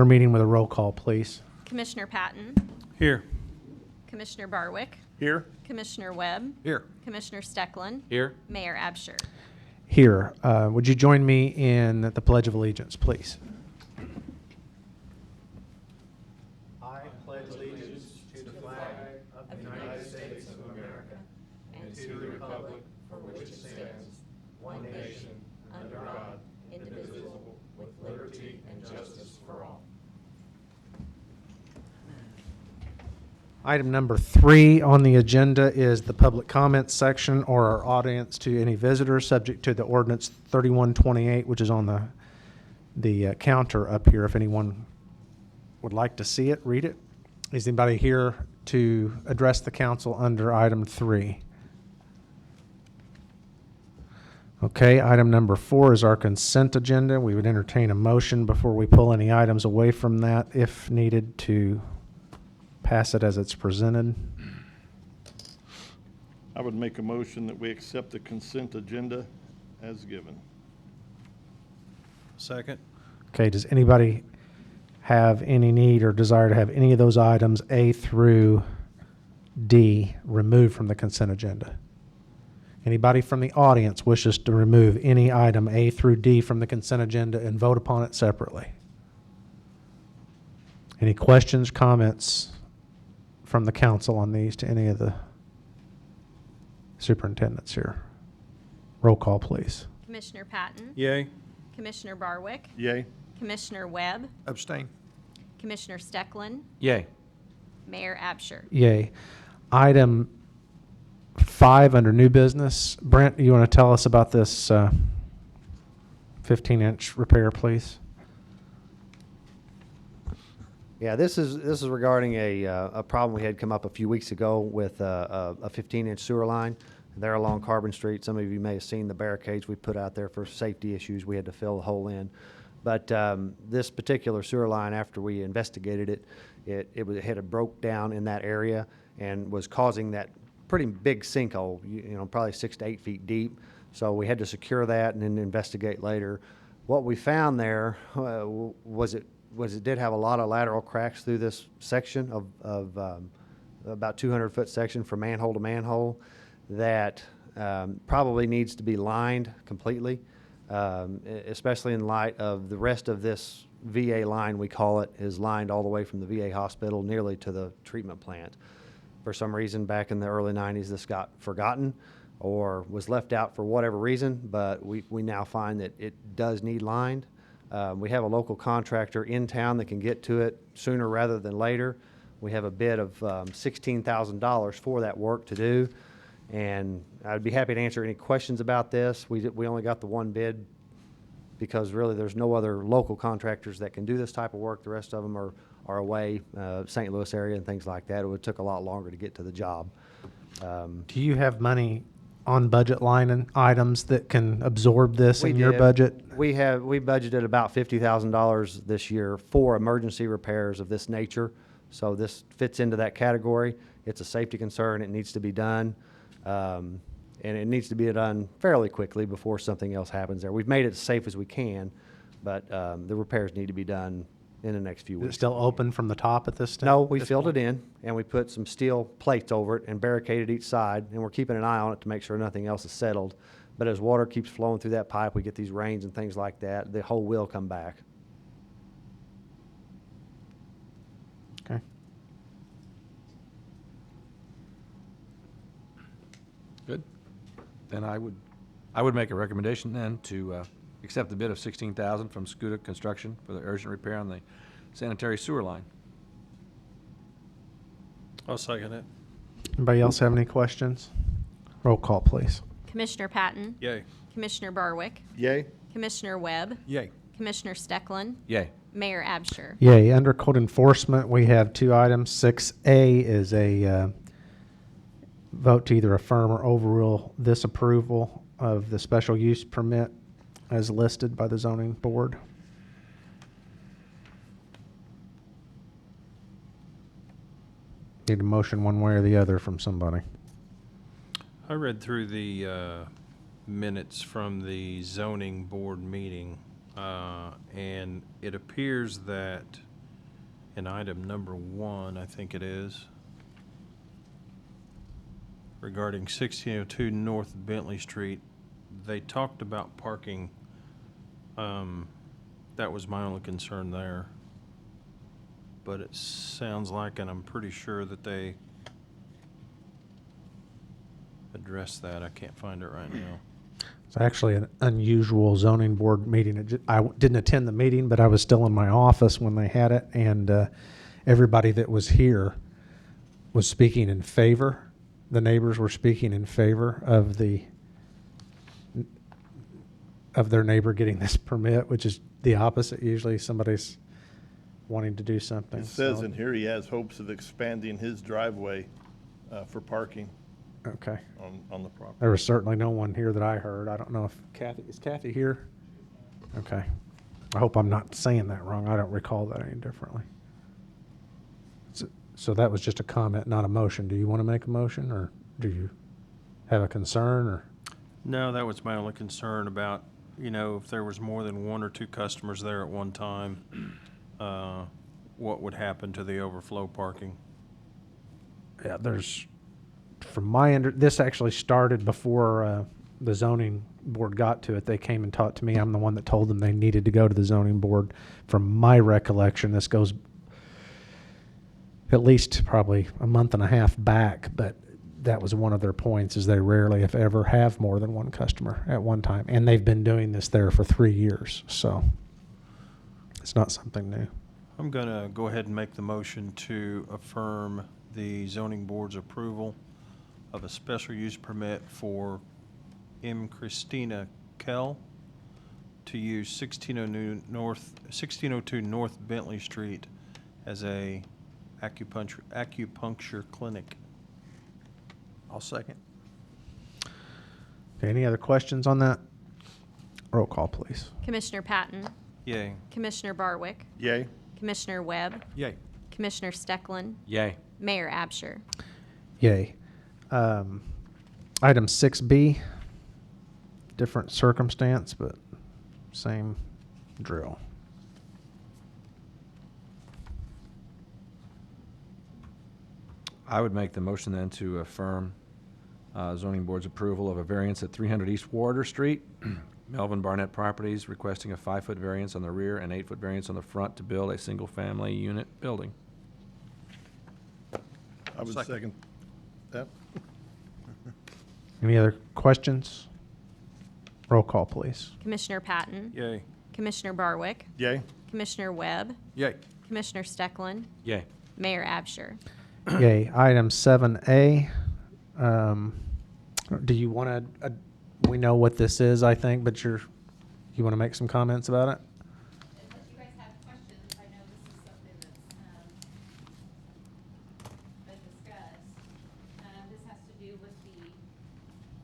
We're meeting with a roll call, please. Commissioner Patton, Here. Commissioner Barwick, Here. Commissioner Webb, Here. Commissioner Stecklin, Here. Mayor Absher. Here, would you join me in the Pledge of Allegiance, please? I pledge allegiance to the flag of the United States of America and to the republic for which it stands, one nation, under God, indivisible, with liberty and justice for all. Item number 3 on the agenda is the public comments section or our audience to any visitors subject to the ordinance 3128, which is on the counter up here. If anyone would like to see it, read it. Is anybody here to address the council under item 3? Okay, item number 4 is our consent agenda. We would entertain a motion before we pull any items away from that, if needed, to pass it as it's presented. I would make a motion that we accept the consent agenda as given. Second. Okay, does anybody have any need or desire to have any of those items A through D removed from the consent agenda? Anybody from the audience wishes to remove any item A through D from the consent agenda and vote upon it separately? Any questions, comments from the council on these to any of the superintendents here? Roll call, please. Commissioner Patton, Yay. Commissioner Barwick, Yay. Commissioner Webb, Abstain. Commissioner Stecklin, Yay. Mayor Absher. Yay. Item 5 under new business. Brent, you want to tell us about this 15-inch repair, please? Yeah, this is regarding a problem we had come up a few weeks ago with a 15-inch sewer line there along Carbon Street. Some of you may have seen the barricades we put out there for safety issues. We had to fill the hole in. But this particular sewer line, after we investigated it, it had broke down in that area and was causing that pretty big sinkhole, you know, probably 6 to 8 feet deep. So we had to secure that and then investigate later. What we found there was it did have a lot of lateral cracks through this section of about 200-foot section from manhole to manhole that probably needs to be lined completely, especially in light of the rest of this VA line, we call it, is lined all the way from the VA hospital nearly to the treatment plant. For some reason, back in the early 90s, this got forgotten or was left out for whatever reason, but we now find that it does need lined. We have a local contractor in town that can get to it sooner rather than later. We have a bid of $16,000 for that work to do, and I'd be happy to answer any questions about this. We only got the one bid because really there's no other local contractors that can do this type of work. The rest of them are away, St. Louis area and things like that. It would took a lot longer to get to the job. Do you have money on budget line items that can absorb this in your did. budget? We budgeted about $50,000 this year for emergency repairs of this nature. So this fits into that category. It's a safety concern. It needs to be done. And it needs to be done fairly quickly before something else happens there. We've made it as safe as we can, but the repairs need to be done in the next few Is weeks. it still open from the top at this time? No, we filled it in, and we put some steel plates over it and barricaded each side, and we're keeping an eye on it to make sure nothing else is settled. But as water keeps flowing through that pipe, we get these rains and things like that, the hole will come back. Okay. Good. Then I would make a recommendation then to accept the bid of $16,000 from Scuda Construction for the urgent repair on the sanitary sewer line. I'll second it. Anybody else have any questions? Roll call, please. Commissioner Patton, Yay. Commissioner Barwick, Yay. Commissioner Webb, Yay. Commissioner Stecklin, Yay. Mayor Absher. Yay. Under code enforcement, we have 2 items. 6A is a vote to either affirm or overrule this approval of the special use permit as listed by the zoning board. Need a motion one way or the other from somebody. I read through the minutes from the zoning board meeting, and it appears that in item number 1, I think it is, regarding 1602 North Bentley Street, they talked about parking. That was my only concern there. But it sounds like, and I'm pretty sure that they addressed that. I can't find it right now. It's actually an unusual zoning board meeting. I didn't attend the meeting, but I was still in my office when they had it, and everybody that was here was speaking in favor. The neighbors were speaking in favor of their neighbor getting this permit, which is the opposite. Usually somebody's wanting to do something. It says so- in here he has hopes of expanding his driveway for parking Okay. on the property. There was certainly no one here that I heard. I don't know if is Kathy here? Okay. I hope I'm not saying that wrong. I don't recall that any differently. So that was just a comment, not a motion. Do you want to make a motion, or do you have a concern, or? No, that was my only concern about, if there was more than 1 or 2 customers there at one time, what would happen to the overflow parking? Yeah, from my this actually started before the zoning board got to it. They came and talked to me. I'm the one that told them they needed to go to the zoning board. From my recollection, this goes at least probably a month and a half back, but that was one of their points, is they rarely, if ever, have more than one customer at one time. And they've been doing this there for 3 years, so it's not something new. I'm going to go ahead and make the motion to affirm the zoning board's approval of a special use permit for M. Christina Kell to use 1602 North Bentley Street as a acupuncture clinic. I'll second. Okay, any other questions on that? Roll call, please. Commissioner Patton, Yay. Commissioner Barwick, Yay? Commissioner Webb, Yay. Commissioner Stecklin, Yay. Mayor Absher. Yay. Item 6B, different circumstance, but same drill. I would make the motion then to affirm zoning board's approval of a variance at 300 East Warder Street. Melvin Barnett Properties requesting a 5-foot variance on the rear and 8-foot variance on the front to build a single-family unit building. I would second that. Any other questions? Roll call, please. Commissioner Patton, Yay. Commissioner Barwick, Yay? Commissioner Webb, Yay. Commissioner Stecklin, Yay. Mayor Absher. Yay. Item 7A. Do you want to, we know what this is, I think, but you want to make some comments about it? Unless you guys have questions, I know this is something that's been discussed. This has to do with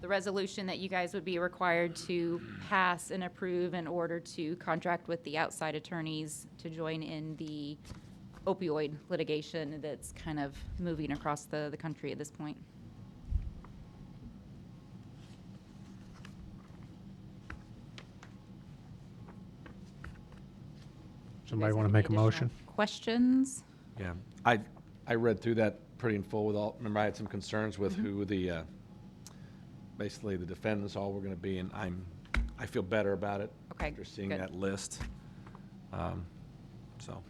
the resolution that you guys would be required to pass and approve in order to contract with the outside attorneys to join in the opioid litigation that's kind of moving across the country at this point. Somebody You guys want to have make a any additional motion? questions? Yeah, I read through that pretty in full with all, remember I had some concerns with who the, basically the defendants all were gonna be, and I feel better about it. Okay, After seeing good. that list. So,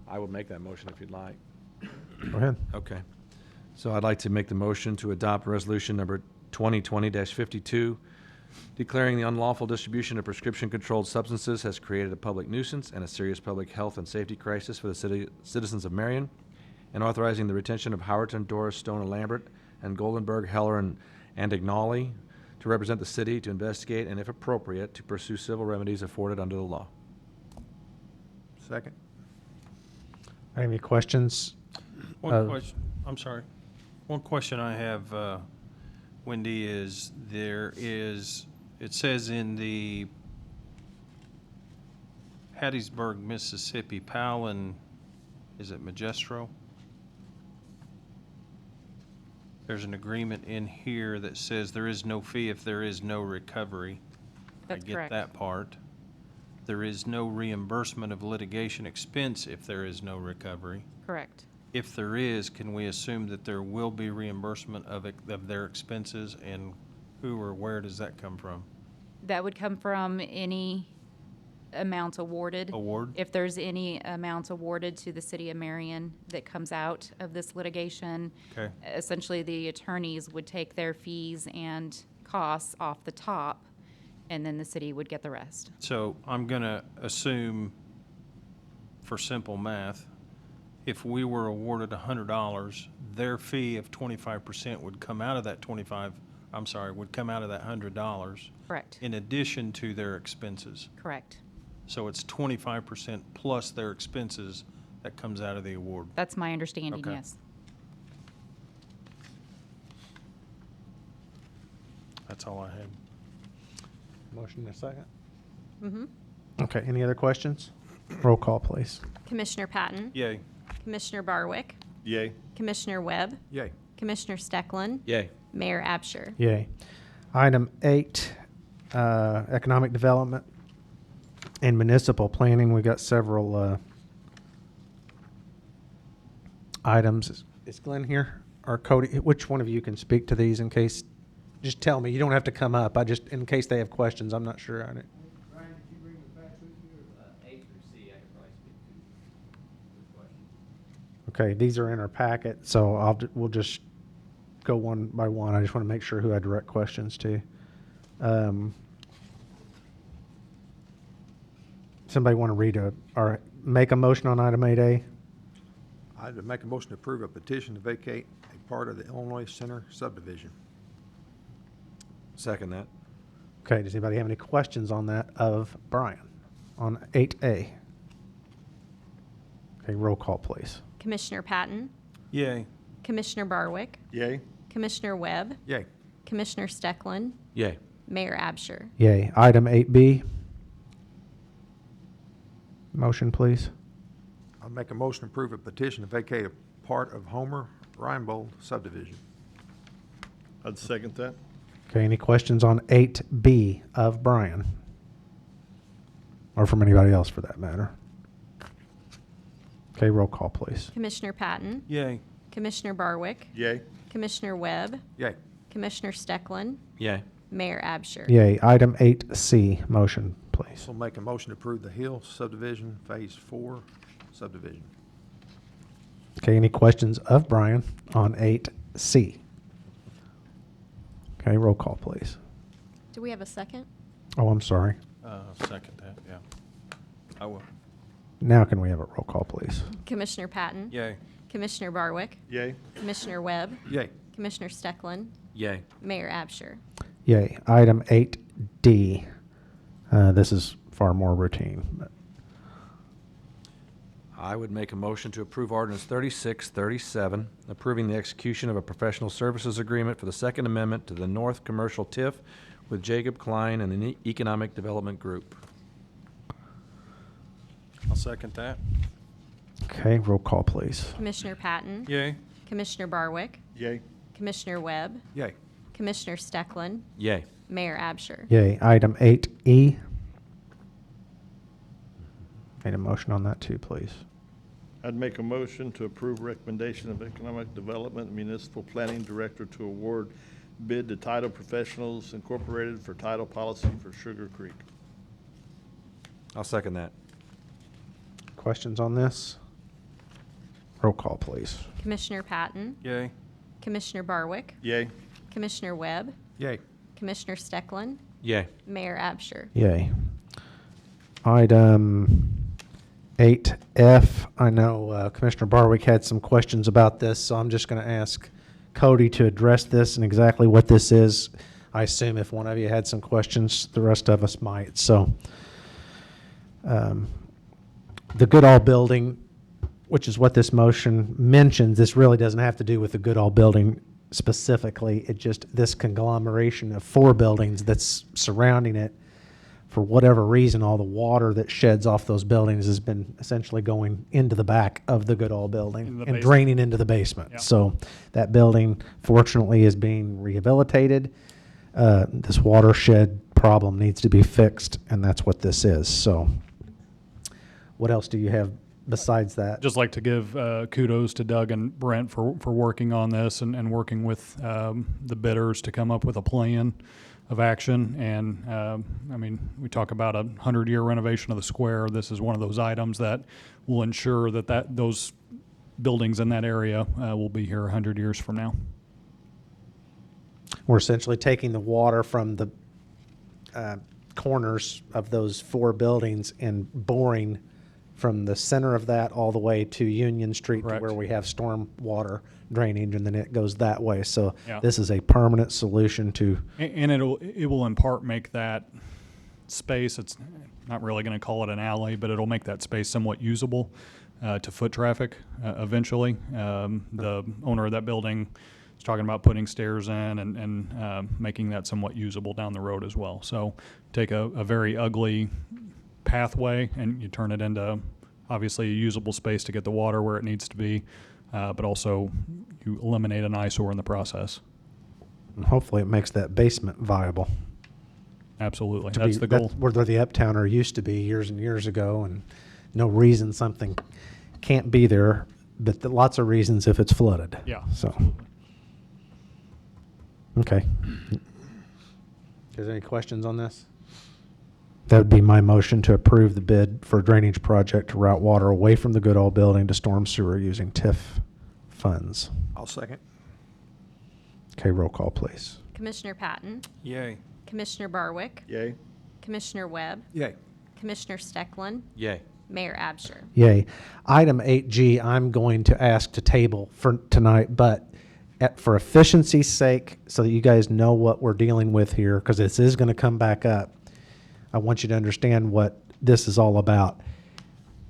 I would make that motion if you'd like. Go ahead. Okay. So I'd like to make the motion to adopt resolution number 2020-52, declaring the unlawful distribution of prescription-controlled substances has created a public nuisance and a serious public health and safety crisis for the citizens of Marion, and authorizing the retention of Howerton, Doris, Stone, and Lambert, and Goldenberg, Heller, and Andignoli to represent the city, to investigate, and if appropriate, to pursue civil remedies afforded under the law. Second. Any questions? One question, I'm sorry. One question I have, Wendy, is it says in the Hattiesburg, Mississippi, Powell and, is it Magistro? There's an agreement in here that says there is no fee if there is no recovery. That's I get correct. that part. there is no reimbursement of litigation expense if there is no recovery. Correct. If there is, can we assume that there will be reimbursement of their expenses, and who or where does that come from? That would come from any amounts awarded. Award? If there's any amounts awarded to the city of Marion that comes out of this litigation, Okay. essentially the attorneys would take their fees and costs off the top, and then the city would get the rest. So I'm going to assume, for simple math, if we were awarded $100, their fee of 25% would come out of that would come out of that $100 Correct. in addition to their expenses. Correct. So it's 25% plus their expenses that comes out of the award. That's my understanding, Okay. yes. That's all I had. Motion in a second. Mm-hmm. Okay, any other questions? Roll call, please. Commissioner Patton? Yay. Commissioner Barwick? Yay. Commissioner Webb? Yay. Commissioner Stecklin? Yay. Mayor Absher? Yay. Item 8, economic development and municipal planning. We've got several items. Is Glenn here? Or Cody? Which one of you can speak to these in case? Just tell me. You don't have to come up. In case they have questions, I'm not sure on it. Brian, did you bring the facts with you, or? A through C, I could probably speak to the question. Okay, these are in our packet, so we'll just go one by one. I just want to make sure who I direct questions to. Somebody want to read or make a motion on item 8A? I'd make a motion to approve a petition to vacate a part of the Illinois Center subdivision. Second that. Okay, does anybody have any questions on that of Brian on 8A? Okay, roll call, please. Commissioner Patton? Yay. Commissioner Barwick? Yay. Commissioner Webb? Yay. Commissioner Stecklin? Yay. Mayor Absher? Yay. Item 8B. Motion, please. I'd make a motion to approve a petition to vacate a part of Homer Reinbold subdivision. I'd second that. Okay, any questions on 8B of Brian? Or from anybody else for that matter? Okay, roll call, please. Commissioner Patton? Yay. Commissioner Barwick? Yay. Commissioner Webb? Yay. Commissioner Stecklin? Yay. Mayor Absher? Yay. Item 8C. Motion, please. So make a motion to approve the Hill subdivision, Phase 4 subdivision. Okay, any questions of Brian on 8C? Okay, roll call, please. Do we have a second? Oh, I'm sorry. Second that, yeah. I will. Now can we have a roll call, please? Commissioner Patton? Yay. Commissioner Barwick? Yay. Commissioner Webb? Yay. Commissioner Stecklin? Yay. Mayor Absher? Yay. Item 8D. This is far more routine. But I would make a motion to approve ordinance 3637, approving the execution of a professional services agreement for the Second Amendment to the North Commercial TIF with Jacob Klein and the Economic Development Group. I'll second that. Okay, roll call, please. Commissioner Patton? Yay. Commissioner Barwick? Yay. Commissioner Webb? Yay. Commissioner Stecklin? Yay. Mayor Absher? Yay. Item 8E. Need a motion on that too, please. I'd make a motion to approve recommendation of Economic Development and Municipal Planning Director to award bid to Title Professionals Incorporated for title policy for Sugar Creek. I'll second that. Questions on this? Roll call, please. Commissioner Patton? Yay. Commissioner Barwick? Yay. Commissioner Webb? Yay. Commissioner Stecklin? Yay. Mayor Absher? Yay. Item 8F. I know Commissioner Barwick had some questions about this, so I'm just going to ask Cody to address this and exactly what this is. I assume if one of you had some questions, the rest of us might. So, the Goodall Building, which is what this motion mentions, this really doesn't have to do with the Goodall Building specifically. It just, this conglomeration of 4 buildings that's surrounding it, for whatever reason, all the water that sheds off those buildings has been essentially going into the back of the Goodall Building Into the and basement. draining into the basement. Yeah. So that building, fortunately, is being rehabilitated. This watershed problem needs to be fixed, and that's what this is. So what else do you have besides that? Just like to give kudos to Doug and Brent for working on this and working with the bidders to come up with a plan of action. And I mean, we talk about a 100-year renovation of the square. This is one of those items that will ensure that those buildings in that area will be here 100 years from now. We're essentially taking the water from the corners of those 4 buildings and boring from the center of that all the way to Union Street to Correct. where we have storm water drainage, and then it goes that way. So Yeah. this is a permanent solution to, And it will in part make that space, it's not really going to call it an alley, but it'll make that space somewhat usable to foot traffic eventually. The owner of that building is talking about putting stairs in and making that somewhat usable down the road as well. So take a very ugly pathway and you turn it into obviously a usable space to get the water where it needs to be, but also you eliminate an eyesore in the process. and hopefully it makes that basement viable. Absolutely. To That's be- the goal. Where the Uptowner used to be years and years ago, and no reason something can't be there, but lots of reasons if it's flooded. Yeah. So, absolutely. okay. Is there any questions on this? That would be my motion to approve the bid for a drainage project to route water away from the Goodall Building to storm sewer using TIF funds. I'll second. Okay, roll call, please. Commissioner Patton, Yay. Commissioner Barwick, Yay. Commissioner Webb, Yay. Commissioner Steckland, Yay. Mayor Absher. Yay. Item 8G, I'm going to ask to table for tonight, but for efficiency's sake, so that you guys know what we're dealing with here, because this is going to come back up, I want you to understand what this is all about.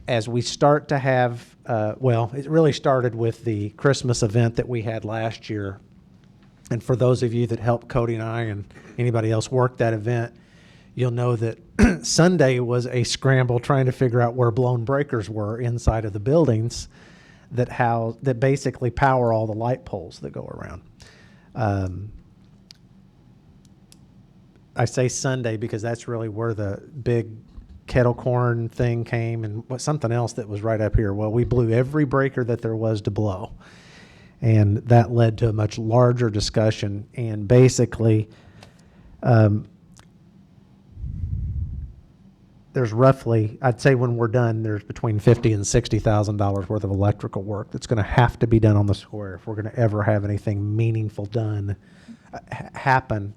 As we start to have, well, it really started with the Christmas event that we had last year. And for those of you that helped Cody and I and anybody else work that event, you'll know that Sunday was a scramble trying to figure out where blown breakers were inside of the buildings that basically power all the light poles that go around. I say Sunday because that's really where the big kettle corn thing came, and something else that was right up here. Well, we blew every breaker that there was to blow. And that led to a much larger discussion. And basically, there's roughly, I'd say when we're done, there's between $50,000 and $60,000 worth of electrical work that's going to have to be done on the square if we're going to ever have anything meaningful done happen.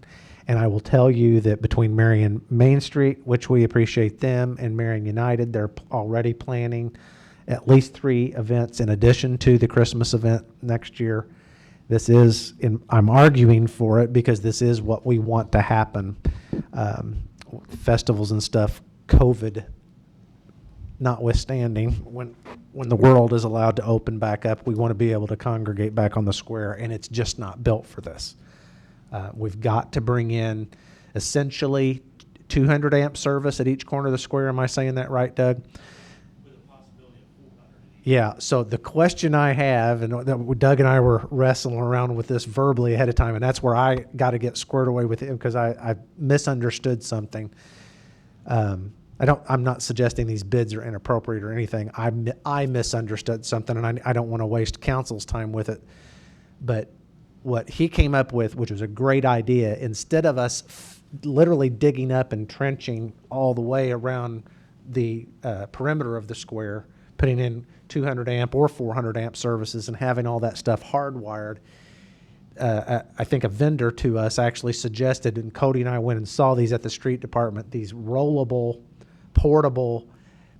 And I will tell you that between Marion Main Street, which we appreciate them, and Marion United, they're already planning at least 3 events in addition to the Christmas event next year. This is, I'm arguing for it because this is what we want to happen. Festivals and stuff, COVID notwithstanding, when the world is allowed to open back up, we want to be able to congregate back on the square, and it's just not built for this. We've got to bring in essentially 200 amp service at each corner of the square. Am I saying that right, Doug? Yeah, so the question I have, and Doug and I were wrestling around with this verbally ahead of time, and that's where I got to get squared away with him because I misunderstood something. I'm not suggesting these bids are inappropriate or anything. I misunderstood something, and I don't want to waste council's time with it. But what he came up with, which was a great idea, instead of us literally digging up and trenching all the way around the perimeter of the square, putting in 200 amp or 400 amp services and having all that stuff hardwired, I think a vendor to us actually suggested, and Cody and I went and saw these at the street department, these rollable, portable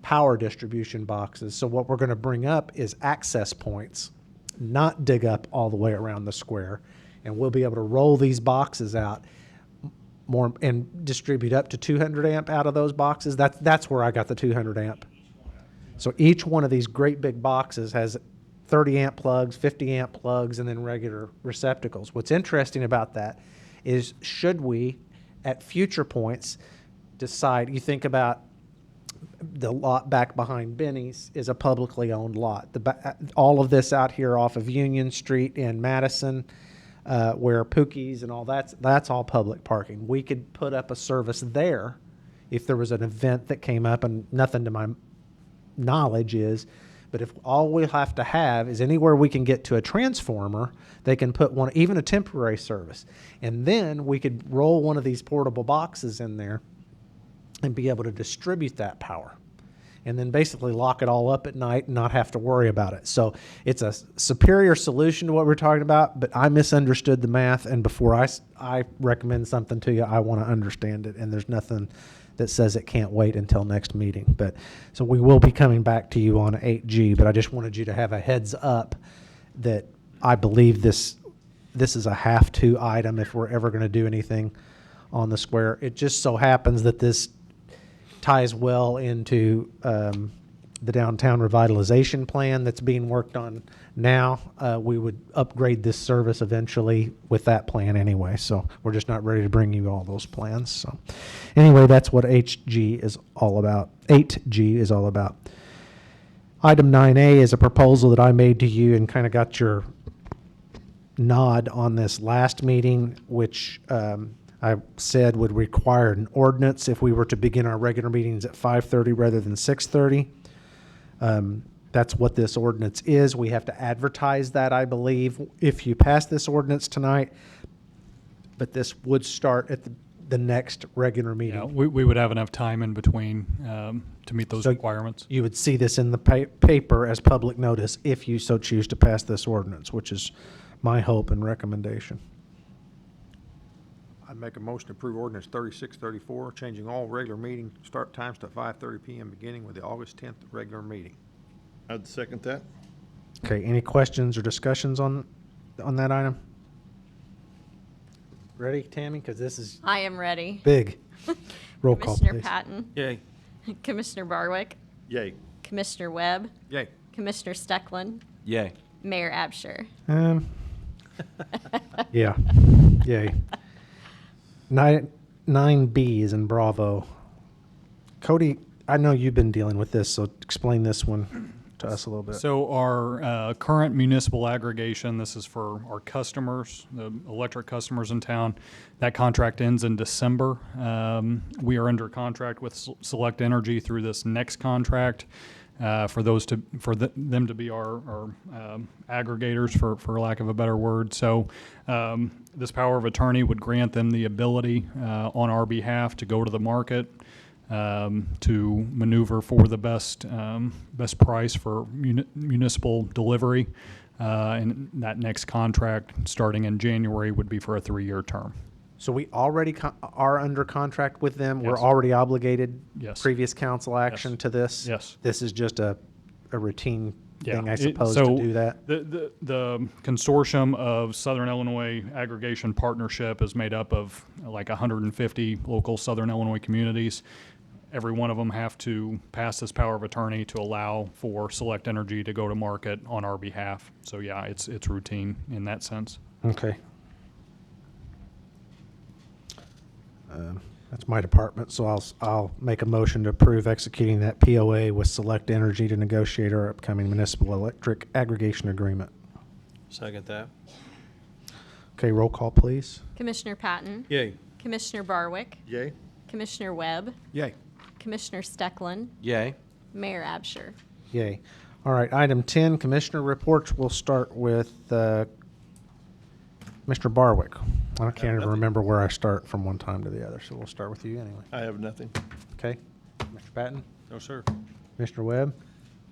power distribution boxes. So what we're going to bring up is access points, not dig up all the way around the square. And we'll be able to roll these boxes out more and distribute up to 200 amp out of those boxes. That's where I got the 200 amp. So each one of these great big boxes has 30 amp plugs, 50 amp plugs, and then regular receptacles. What's interesting about that is should we, at future points, decide, you think about the lot back behind Benny's is a publicly owned lot. All of this out here off of Union Street in Madison, where Pookie's and all that's all public parking. We could put up a service there if there was an event that came up, and nothing to my knowledge is, but if all we have to have is anywhere we can get to a transformer, they can put one, even a temporary service. And then we could roll one of these portable boxes in there and be able to distribute that power. And then basically lock it all up at night and not have to worry about it. So it's a superior solution to what we're talking about, but I misunderstood the math, and before I recommend something to you, I want to understand it, and there's nothing that says it can't wait until next meeting. But so we will be coming back to you on 8G, but I just wanted you to have a heads up that I believe this is a have-to item if we're ever going to do anything on the square. It just so happens that this ties well into the downtown revitalization plan that's being worked on now. We would upgrade this service eventually with that plan anyway, so we're just not ready to bring you all those plans. So anyway, that's what 8G is all about. Item 9A is a proposal that I made to you and kind of got your nod on this last meeting, which I said would require an ordinance if we were to begin our regular meetings at 5:30 rather than 6:30. That's what this ordinance is. We have to advertise that, I believe, if you pass this ordinance tonight. But this would start at the next regular meeting. Yeah, we would have enough time in between to meet those So requirements. You would see this in the paper as public notice if you so choose to pass this ordinance, which is my hope and recommendation. I'd make a motion to approve ordinance 3634, changing all regular meeting start times to 5:30 PM, beginning with the August 10th regular meeting. I'd second that. Okay, any questions or discussions on that item? Ready, Tammy? Because this is I am ready. big. Roll call, Commissioner please. Patton, Yay. Commissioner Barwick, Yay. Commissioner Webb, Yay. Commissioner Steckland, Yay. Mayor Absher. Yeah, yay. 9B is in Bravo. Cody, I know you've been dealing with this, so explain this one to us a little bit. So our current municipal aggregation, this is for our customers, the electric customers in town. That contract ends in December. We are under contract with Select Energy through this next contract for them to be our aggregators, for lack of a better word. So this power of attorney would grant them the ability on our behalf to go to the market, to maneuver for the best price for municipal delivery. And that next contract, starting in January, would be for a 3-year term. So we already are under contract with them? We're Yes. already obligated? Yes. Previous council action Yes. to this? Yes. This is just a routine thing, I It- suppose, so to do that? The consortium of Southern Illinois Aggregation Partnership is made up of like 150 local Southern Illinois communities. Every one of them have to pass this power of attorney to allow for Select Energy to go to market on our behalf. So yeah, it's routine in that sense. Okay. That's my department, so I'll make a motion to approve executing that POA with Select Energy to negotiate our upcoming municipal electric aggregation agreement. Second that. Okay, roll call, please. Commissioner Patton, Yay. Commissioner Barwick, Yay. Commissioner Webb, Yay. Commissioner Steckland, Yay. Mayor Absher. Yay. All right, item 10, Commissioner reports. We'll start with Mr. Barwick. I can't even nothing. remember where I start from one time to the other, so we'll start with you anyway. I have nothing. Okay? Mr. Patton? No, sir. Mr. Webb?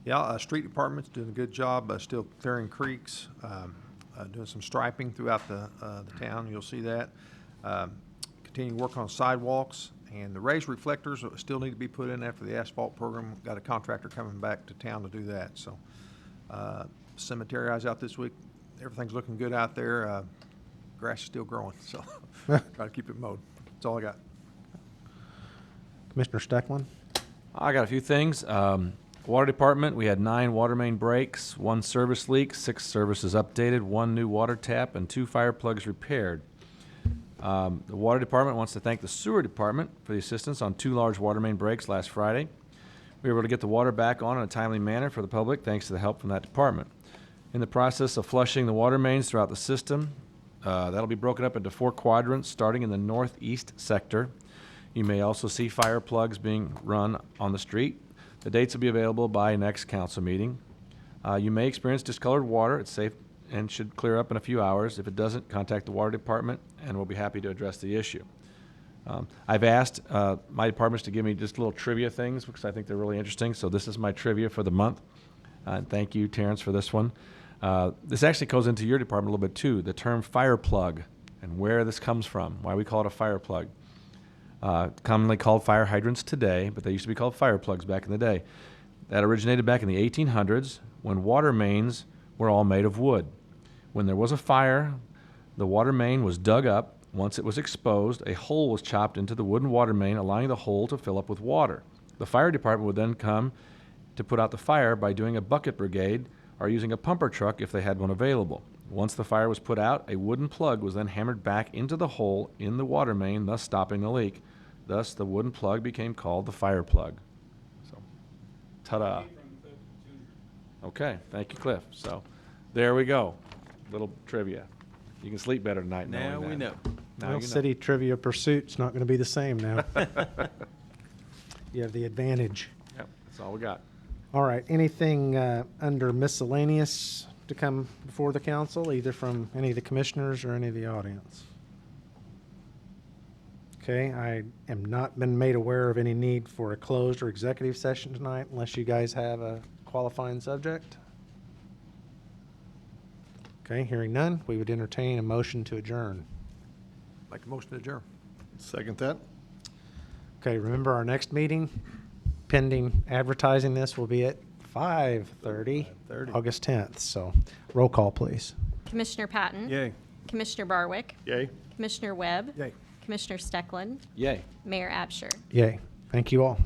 Yeah, street department's doing a good job, still clearing creeks, doing some striping throughout the town. You'll see that. Continuing work on sidewalks, and the raised reflectors still need to be put in after the asphalt program. Got a contractor coming back to town to do that. So cemetery, I was out this week. Everything's looking good out there. Grass is still growing, so try to keep it mowed. That's all I got. Commissioner Steckland? I got a few things. Water department, we had 9 water main breaks, 1 service leak, 6 services updated, 1 new water tap, and 2 fire plugs repaired. The water department wants to thank the sewer department for the assistance on 2 large water main breaks last Friday. We were able to get the water back on in a timely manner for the public thanks to the help from that department. In the process of flushing the water mains throughout the system, That'll be broken up into 4 quadrants, starting in the northeast sector. You may also see fire plugs being run on the street. The dates will be available by next council meeting. You may experience discolored water. It's safe and should clear up in a few hours. If it doesn't, contact the water department, and we'll be happy to address the issue. I've asked my departments to give me just little trivia things because I think they're really interesting. So this is my trivia for the month. And thank you, Terrence, for this one. This actually goes into your department a little bit too. The term fire plug and where this comes from, why we call it a fire plug. Commonly called fire hydrants today, but they used to be called fire plugs back in the day. That originated back in the 1800s when water mains were all made of wood. When there was a fire, the water main was dug up. Once it was exposed, a hole was chopped into the wooden water main, allowing the hole to fill up with water. The fire department would then come to put out the fire by doing a bucket brigade or using a pumper truck if they had one available. Once the fire was put out, a wooden plug was then hammered back into the hole in the water main, thus stopping the leak. Thus, the wooden plug became called the fire plug. So, ta-da. Okay, thank you, Cliff. So, there we go. Little trivia. You can sleep better tonight knowing Now that. we know. Now Well, you know. city trivia pursuit's not going to be the same now. You have the advantage. Yep, that's all we got. All right, anything under miscellaneous to come before the council, either from any of the commissioners or any of the audience? Okay, I am not been made aware of any need for a closed or executive session tonight unless you guys have a qualifying subject. Okay, hearing none, we would entertain a motion to adjourn. Make a motion to adjourn. Second that? Okay, remember our next meeting, pending advertising this, will be at 5:30, 5:30. August 10th. So roll call, please. Commissioner Patton? Yay. Commissioner Barwick? Yay? Commissioner Webb? Yay. Commissioner Stecklin? Yay. Mayor Absher? Yay. Thank you all.